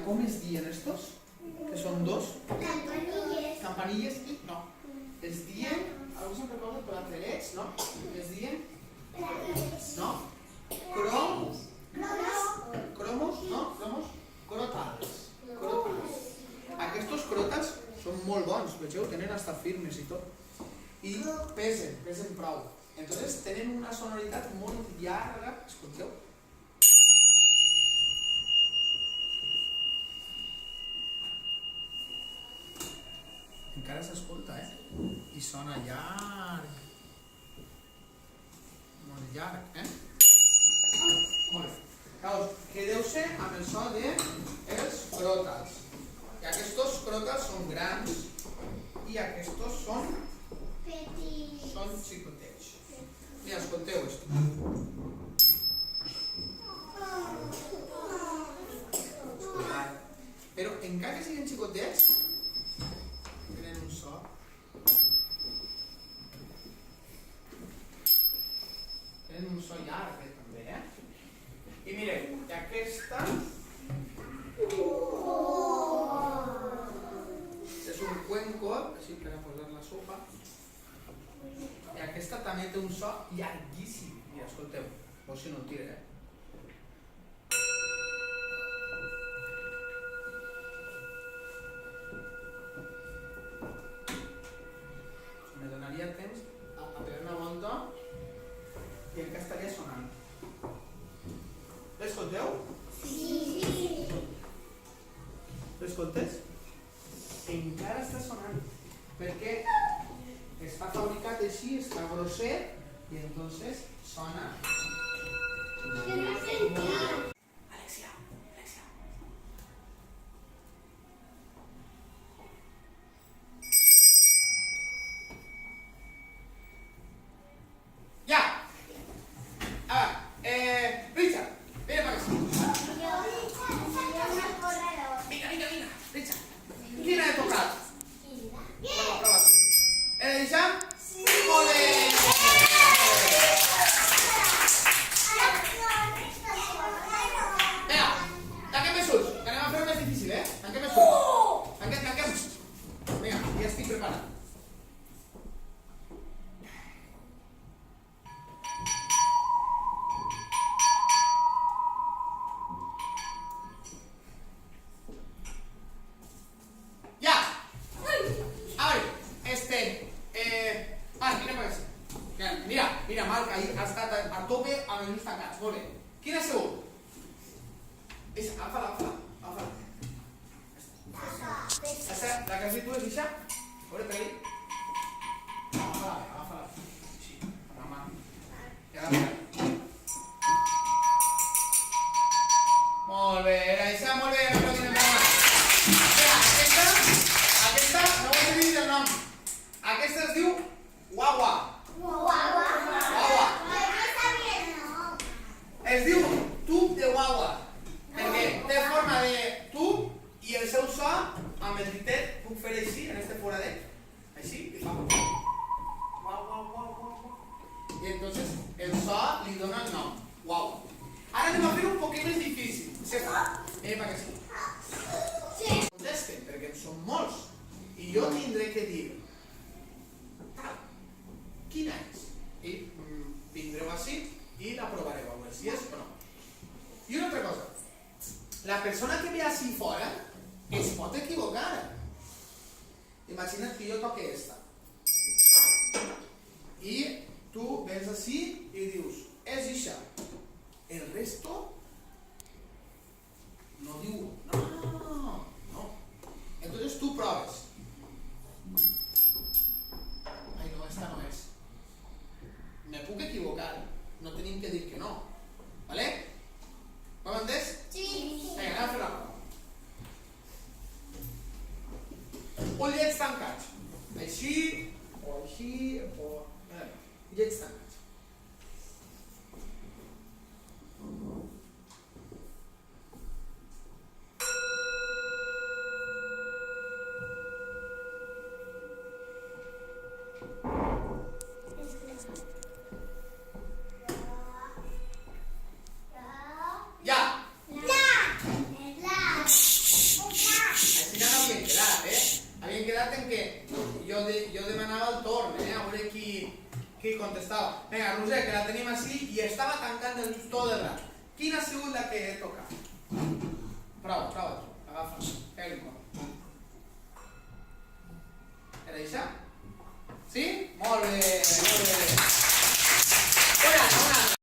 com es diuen estos? Que són dos? Campanilles. Campanilles i no. Es diuen, algú se'n recorda platerets, no? Es diuen, no? Cromos, no? Cromos? Crotals. Aquests crotals són molt bons, vegeu, tenen hasta firmes i tot. I pesen prou. Entonces tenen una sonoritat molt llarga, escolteu. Encara s'escolta, I sona llarg. Molt llarg, Molt bé. Llavors, quedeu-se amb el so dels cròtals. I aquests cròtals són grans i aquests són xicotets. Mira, escolteu esto. Però encara que siguin xicotets, tenen un so. Tenen un so llarg, també, I mireu, i aquesta és un cuenco, així per a posar la sopa. I aquesta també té un so llarguíssim. Mira, escolteu, o si no el tira, Me donaria temps a pegar una volta i encara estaria sonant. L'escolteu? Sí. L'escoltes? Encara està sonant. Perquè està fabricat així, està grosser i entonces sona. Alexia. Ja! Richard, vine para acá. Vinga, Richard. Quina he tocat? Prova tu. He de deixar? Sí! Molt bé! Vinga, tanquem els ulls, que anem a fer més difícil, Tanquem els ulls. Tanquem. Vinga, ja estic preparat. Mira, Marc, ahí ha estat a tope amb els ulls tancats. Molt bé. Quin ha sigut? Agafa-la. La que has dit tu és eixa? A veure, pegui. Agafa-la. Sí, amb la mà. I agafa-la. Molt bé, era eixa, molt bé. Aquesta, no ho he dit el nom. Aquesta es diu guagua. Es diu tub de guagua, perquè té forma de tub i el seu so, amb el ditet, puc fer així, en este foradet, així, i fa guau. I entonces el so li dona el nom, guau. Ara anem a fer un poquet més difícil, perquè sí. Contesten, perquè en són molts, i jo tindré que dir, quina és? I vindreu així i la provareu, a veure si és o no. I una altra cosa, la persona que ve així fora es pot equivocar. Imagina't que jo toque esta. I tu vens així i dius, és ixa. El resto no diu, no. Entonces tu proves. Ai, no, esta no és. Me puc equivocar, no tenim que dir que no. ¿Vale? ¿Ho hem entès? Sí. Vinga, anem a fer la prova. Ullets tancats. Així, o ullets tancats. quedat en què jo demanava el torn, a veure qui contestava. Vinga, Roser, que la tenim així i estava tancant els ulls tot el rato. Quina ha sigut la que he tocat? Prova, agafa, pega-li un cop. Era això? Sí? Molt bé, molt bé.